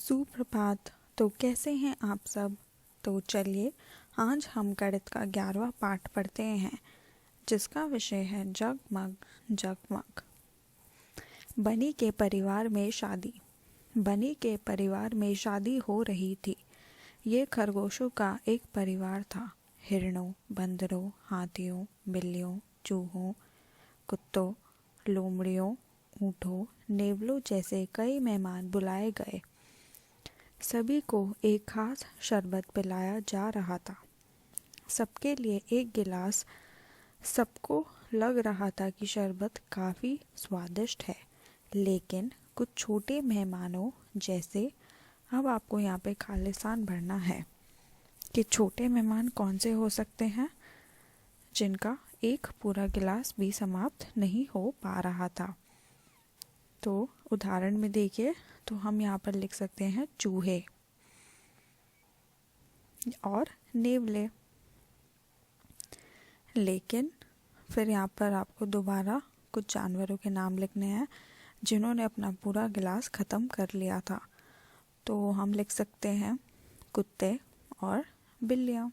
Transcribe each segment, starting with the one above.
सुप्रभात। तो कैसे हैं आप सब। तो चलिए आज हम गणित का 11वां पाठ पढ़ते हैं, जिसका विषय है जगमग जगमग। बनी के परिवार में शादी। बनी के परिवार में शादी हो रही थी। ये खरगोशों का एक परिवार था। हिरणों, बंदरों, हाथियों, बिल्लियों, चूहों, कुत्तों, लोमड़ियों, ऊँटों, नेवलों जैसे कई मेहमान बुलाए गए। सभी को एक खास शरबत पिलाया जा रहा था। सबके लिए एक गिलास। सबको लग रहा था कि शरबत काफ़ी स्वादिष्ट है, लेकिन कुछ छोटे मेहमानों जैसे, अब आपको यहाँ पे खालिस्तान भरना है कि छोटे मेहमान कौन से हो सकते हैं जिनका एक पूरा गिलास भी समाप्त नहीं हो पा रहा था। तो उदाहरण में देखिए, तो हम यहाँ पर लिख सकते हैं चूहे और नेवले। लेकिन फिर यहाँ पर आपको दोबारा कुछ जानवरों के नाम लिखने हैं जिन्होंने अपना पूरा गिलास ख़त्म कर लिया था। तो हम लिख सकते हैं कुत्ते और बिल्लियाँ।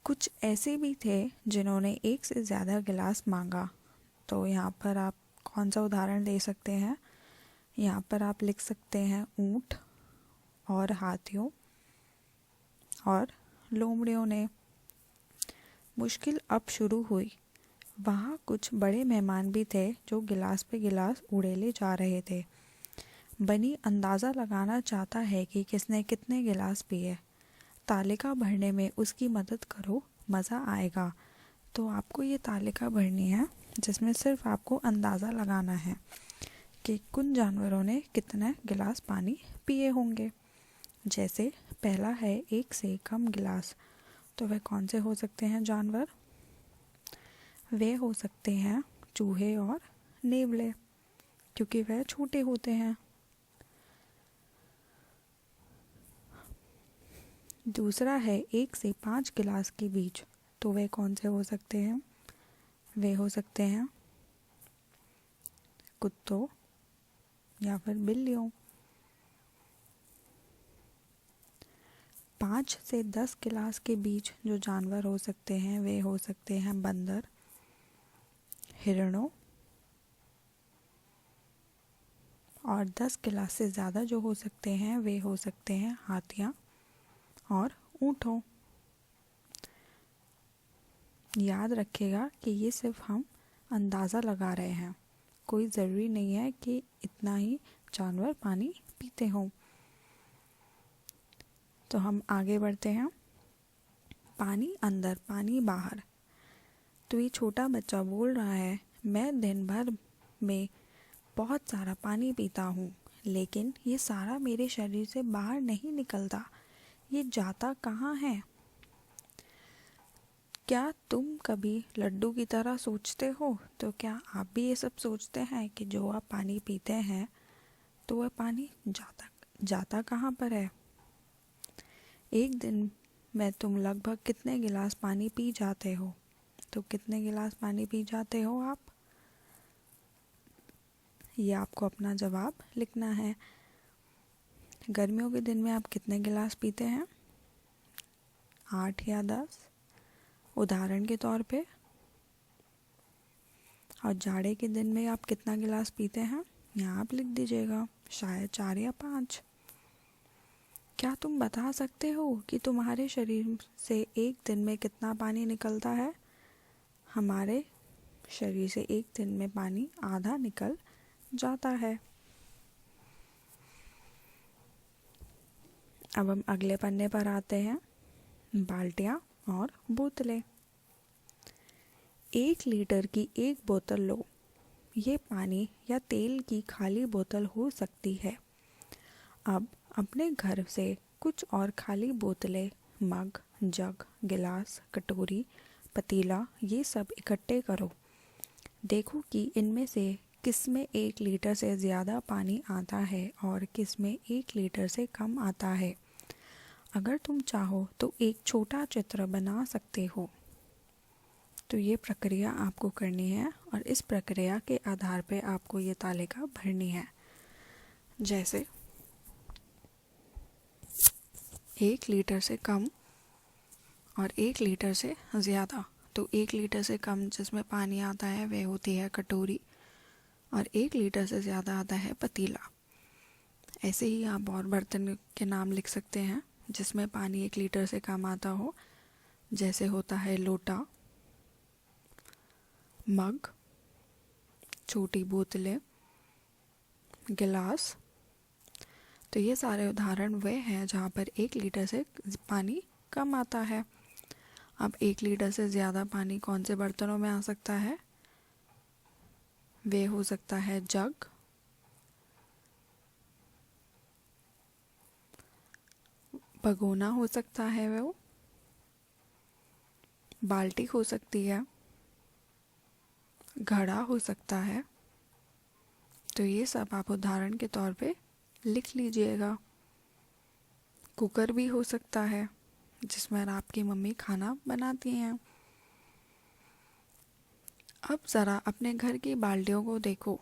कुछ ऐसे भी थे जिन्होंने एक से ज़्यादा गिलास मांगा। तो यहाँ पर आप कौन सा उदाहरण दे सकते हैं। यहाँ पर आप लिख सकते हैं ऊँट और हाथियों और लोमड़ियों ने। मुश्किल अब शुरू हुई। वहाँ कुछ बड़े मेहमान भी थे जो गिलास पे गिलास उड़ेले जा रहे थे। बनी अंदाज़ा लगाना चाहता है कि किसने कितने गिलास पिए। तालिका भरने में उसकी मदद करो, मज़ा आएगा। तो आपको ये तालिका भरनी है जिसमें सिर्फ आपको अंदाज़ा लगाना है कि कुन जानवरों ने कितने गिलास पानी पिए होंगे। जैसे पहला है एक से कम गिलास, तो वह कौन से हो सकते हैं जानवर। वे हो सकते हैं चूहे और नेवले, क्योंकि वह छोटे होते हैं। दूसरा है 1 से 5 गिलास के बीच, तो वे कौन से हो सकते हैं। वे हो सकते हैं कुत्तों या फिर बिल्लियों। 5 से 10 गिलास के बीच जो जानवर हो सकते हैं वे हो सकते हैं बंदर, हिरणों, और 10 गिलास से ज़्यादा जो हो सकते हैं वे हो सकते हैं हाथियाँ और ऊँटों। याद रखिएगा कि ये सिर्फ हम अंदाज़ा लगा रहे हैं, कोई ज़रूरी नहीं है कि इतना ही जानवर पानी पीते हों। तो हम आगे बढ़ते हैं। पानी अंदर पानी बाहर। तो ये छोटा बच्चा बोल रहा है, मैं दिन भर में बहुत सारा पानी पीता हूँ, लेकिन ये सारा मेरे शरीर से बाहर नहीं निकलता। ये जाता कहाँ है। क्या तुम कभी लड्डू की तरह सोचते हो। तो क्या आप भी ये सब सोचते हैं कि जो आप पानी पीते हैं तो वह पानी जाता कहाँ पर है। एक दिन में तुम लगभग कितने गिलास पानी पी जाते हो। तो कितने गिलास पानी पी जाते हो आप, ये आपको अपना जवाब लिखना है। गर्मियों के दिन में आप कितने गिलास पीते हैं, 8 या 10 उदाहरण के तौर पे। और जाड़े के दिन में आप कितना गिलास पीते हैं, यहाँ आप लिख दीजिएगा, शायद 4 या 5। क्या तुम बता सकते हो कि तुम्हारे शरीर से एक दिन में कितना पानी निकलता है। हमारे शरीर से एक दिन में पानी आधा निकल जाता है। अब हम अगले पन्ने पर आते हैं। बाल्टियाँ और बोतलें। 1 लीटर की एक बोतल लो। ये पानी या तेल की खाली बोतल हो सकती है। अब अपने घर से कुछ और खाली बोतलें, मग, जग, गिलास, कटोरी, पतीला, ये सब इकट्ठे करो। देखो कि इनमें से किस में 1 लीटर से ज़्यादा पानी आता है और किस में 1 लीटर से कम आता है। अगर तुम चाहो तो एक छोटा चित्र बना सकते हो। तो ये प्रक्रिया आपको करनी है और इस प्रक्रिया के आधार पे आपको ये तालिका भरनी है। जैसे 1 लीटर से कम और 1 लीटर से ज़्यादा। तो 1 लीटर से कम जिसमें पानी आता है वह होती है कटोरी, और 1 लीटर से ज़्यादा आता है पतीला। ऐसे ही आप और बर्तन के नाम लिख सकते हैं जिसमें पानी 1 लीटर से कम आता हो, जैसे होता है लोटा, मग, छोटी बोतलें, गिलास। तो ये सारे उदाहरण वे हैं जहाँ पर 1 लीटर से पानी कम आता है। अब 1 लीटर से ज़्यादा पानी कौन से बर्तनों में आ सकता है? वे हो सकता है जग, भगोना हो सकता है, वो बाल्टी हो सकती है, घड़ा हो सकता है। तो ये सब आप उदाहरण के तौर पे लिख लीजिएगा। कुकर भी हो सकता है जिसमें आपकी मम्मी खाना बनाती हैं। अब ज़रा अपने घर की बाल्टियों को देखो,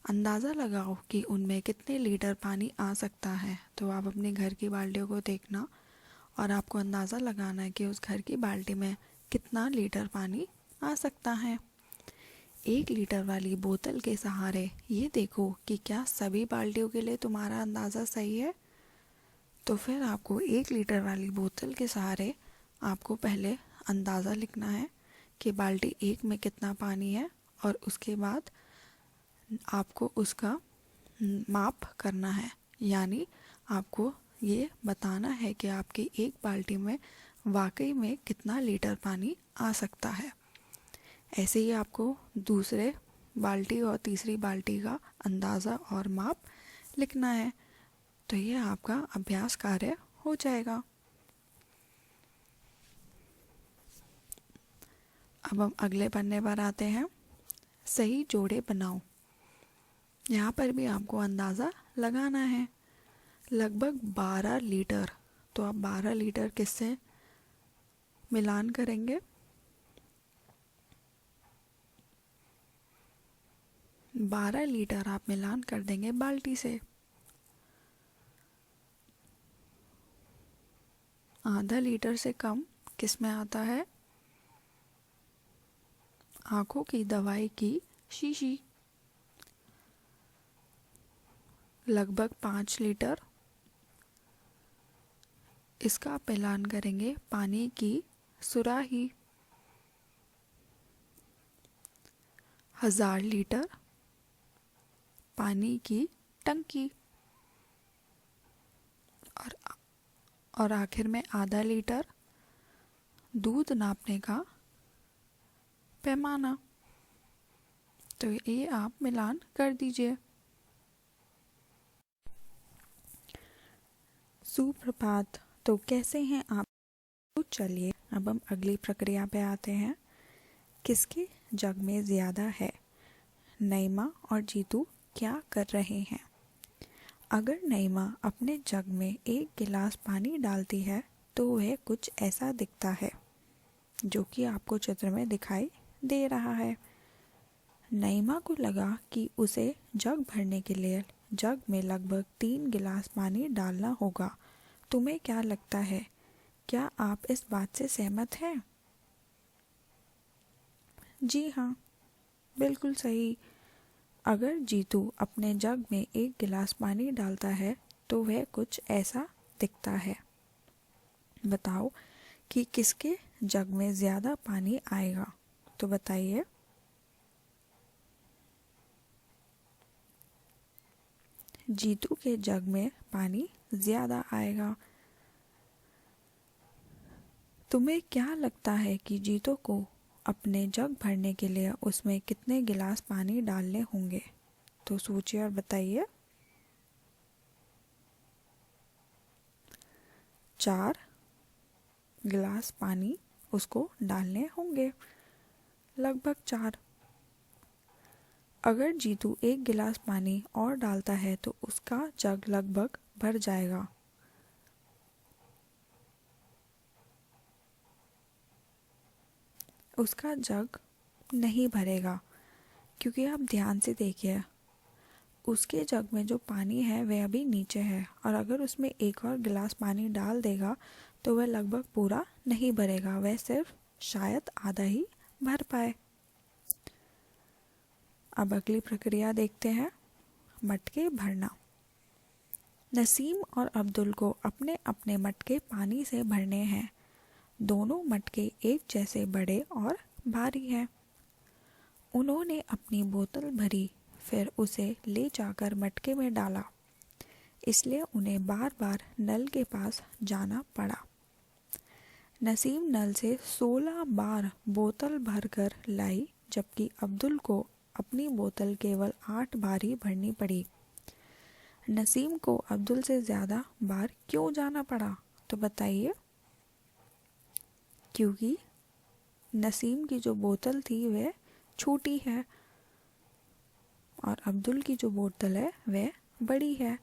अंदाज़ा लगाओ कि उनमें कितने लीटर पानी आ सकता है। तो आप अपने घर की बाल्टियों को देखना और आपको अंदाज़ा लगाना है कि उस घर की बाल्टी में कितना लीटर पानी आ सकता है। 1 लीटर वाली बोतल के सहारे ये देखो कि क्या सभी बाल्टियों के लिए तुम्हारा अंदाज़ा सही है। तो फिर आपको 1 लीटर वाली बोतल के सहारे आपको पहले अंदाज़ा लिखना है कि बाल्टी 1 में कितना पानी है, और उसके बाद आपको उसका माप करना है। यानी आपको ये बताना है कि आपकी एक बाल्टी में वाकई में कितना लीटर पानी आ सकता है। ऐसे ही आपको दूसरे बाल्टी और तीसरी बाल्टी का अंदाज़ा और माप लिखना है। तो ये आपका अभ्यास कार्य हो जाएगा। अब हम अगले पन्ने पर आते हैं। सही जोड़े बनाओ। यहाँ पर भी आपको अंदाज़ा लगाना है। लगभग 12 लीटर। तो आप 12 लीटर किससे मिलान करेंगे? 12 लीटर आप मिलान कर देंगे बाल्टी से। आधा लीटर से कम किस में आता है? आंखों की दवाई की शीशी। लगभग 5 लीटर। इसका आप मिलान करेंगे पानी की सुराही। 1000 लीटर पानी की टंकी। और आखिर में आधा लीटर दूध नापने का पैमाना। तो ये आप मिलान कर दीजिए। सुप्रभात। तो कैसे हैं आप? तो चलिए अब हम अगली प्रक्रिया पे आते हैं। किसके जग में ज़्यादा है? नईमा और जीतू क्या कर रहे हैं? अगर नईमा अपने जग में 1 गिलास पानी डालती है तो वह कुछ ऐसा दिखता है, जो कि आपको चित्र में दिखाई दे रहा है। नईमा को लगा कि उसे जग भरने के लिए जग में लगभग 3 गिलास पानी डालना होगा। तुम्हें क्या लगता है? क्या आप इस बात से सहमत हैं? जी हाँ, बिल्कुल सही। अगर जीतू अपने जग में 1 गिलास पानी डालता है तो वह कुछ ऐसा दिखता है। बताओ कि किसके जग में ज़्यादा पानी आएगा? तो बताइए। जीतू के जग में पानी ज़्यादा आएगा। तुम्हें क्या लगता है कि जीतू को अपने जग भरने के लिए उसमें कितने गिलास पानी डालने होंगे? तो सोचिए और बताइए। 4 गिलास पानी उसको डालने होंगे, लगभग 4। अगर जीतू 1 गिलास पानी और डालता है तो उसका जग लगभग भर जाएगा। उसका जग नहीं भरेगा, क्योंकि आप ध्यान से देखिए, उसके जग में जो पानी है वह अभी नीचे है और अगर उसमें एक और गिलास पानी डाल देगा तो वह लगभग पूरा नहीं भरेगा, वह सिर्फ शायद आधा ही भर पाए। अब अगली प्रक्रिया देखते हैं, मटके भरना। नसीम और अब्दुल को अपने अपने मटके पानी से भरने हैं। दोनों मटके एक जैसे बड़े और भारी हैं। उन्होंने अपनी बोतल भरी, फिर उसे ले जाकर मटके में डाला, इसलिए उन्हें बार बार नल के पास जाना पड़ा। नसीम नल से 16 बार बोतल भरकर लाई, जबकि अब्दुल को अपनी बोतल केवल 8 बार ही भरनी पड़ी। नसीम को अब्दुल से ज़्यादा बार क्यों जाना पड़ा, तो बताइए। क्योंकि नसीम की जो बोतल थी वह छोटी है और अब्दुल की जो बोतल है वह बड़ी है,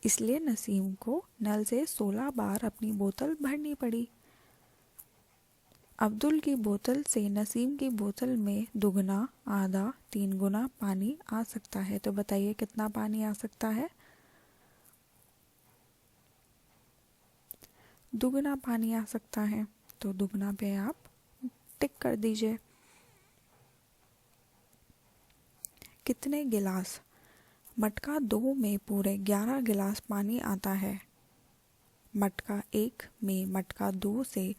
इसलिए नसीम को नल से 16 बार अपनी बोतल भरनी पड़ी। अब्दुल की बोतल से नसीम की बोतल में दुगना, आधा, 3 गुना पानी आ सकता है, तो बताइए कितना पानी आ सकता है। दुगना पानी आ सकता है, तो दुगना पे आप टिक कर दीजिए। कितने गिलास? मटका 2 में पूरे 11 गिलास पानी आता है। मटका 1 में मटका 2 से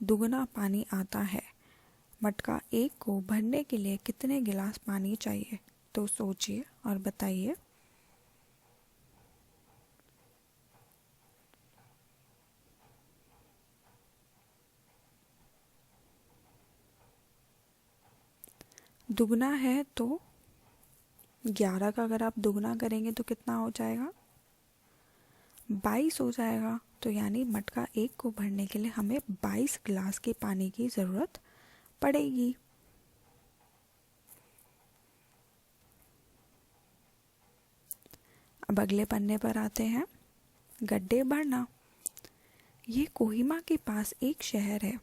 दुगना पानी आता है। मटका 1 को भरने के लिए कितने गिलास पानी चाहिए, तो सोचिए और बताइए। दुगना है तो 11 का अगर आप दुगना करेंगे तो कितना हो जाएगा, 22 हो जाएगा। तो यानी मटका 1 को भरने के लिए हमें 22 गिलास के पानी की ज़रूरत पड़ेगी। अब अगले पन्ने पर आते हैं, गड्ढे भरना। ये कोहिमा के पास एक शहर है।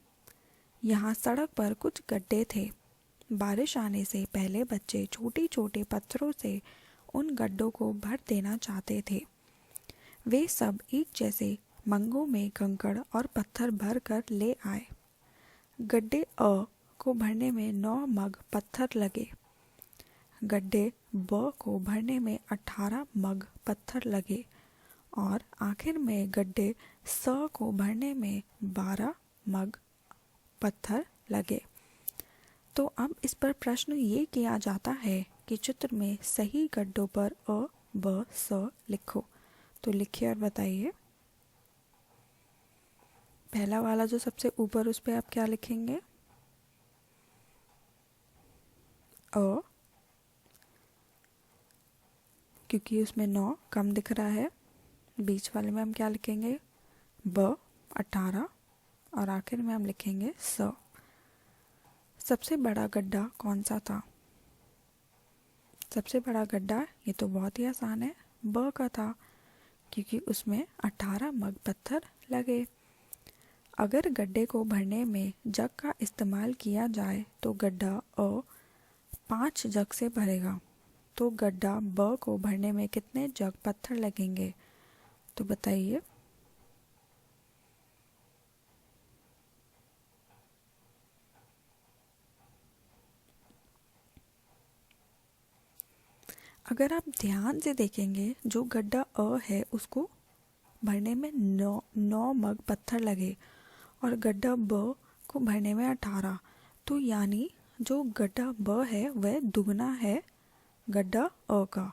यहाँ सड़क पर कुछ गड्ढे थे। बारिश आने से पहले बच्चे छोटे छोटे पत्थरों से उन गड्ढों को भर देना चाहते थे। वे सब एक जैसे मंगों में कंकड़ और पत्थर भर कर ले आए। गड्ढे अ को भरने में 9 मग पत्थर लगे। गड्ढे ब को भरने में 18 मग पत्थर लगे और आखिर में गड्ढे स को भरने में 12 मग पत्थर लगे। तो अब इस पर प्रश्न ये किया जाता है कि चित्र में सही गड्ढों पर अ, ब, स लिखो। तो लिखिए और बताइए। पहला वाला जो सबसे ऊपर, उस पे आप क्या लिखेंगे, अ, क्योंकि उसमें 9 कम दिख रहा है। बीच वाले में हम क्या लिखेंगे, ब, 18 और आखिर में हम लिखेंगे स। सबसे बड़ा गड्ढा कौन सा था? सबसे बड़ा गड्ढा, ये तो बहुत ही आसान है, ब का था, क्योंकि उसमें 18 मग पत्थर लगे। अगर गड्ढे को भरने में जग का इस्तेमाल किया जाए तो गड्ढा अ 5 जग से भरेगा। तो गड्ढा ब को भरने में कितने जग पत्थर लगेंगे, तो बताइए। अगर आप ध्यान से देखेंगे, जो गड्ढा अ है उसको भरने में 9 मग पत्थर लगे और गड्ढा ब को भरने में 18, तो यानी जो गड्ढा ब है वह दुगना है गड्ढा अ का।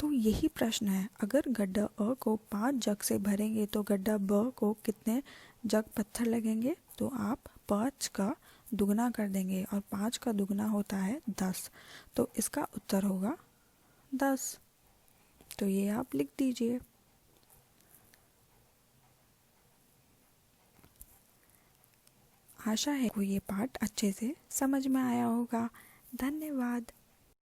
तो यही प्रश्न है, अगर गड्ढा अ को 5 जग से भरेंगे तो गड्ढा ब को कितने जग पत्थर लगेंगे, तो आप 5 का दुगना कर देंगे और 5 का दुगना होता है 10, तो इसका उत्तर होगा 10। तो ये आप लिख दीजिए। आशा है को ये पाठ अच्छे से समझ में आया होगा। धन्यवाद।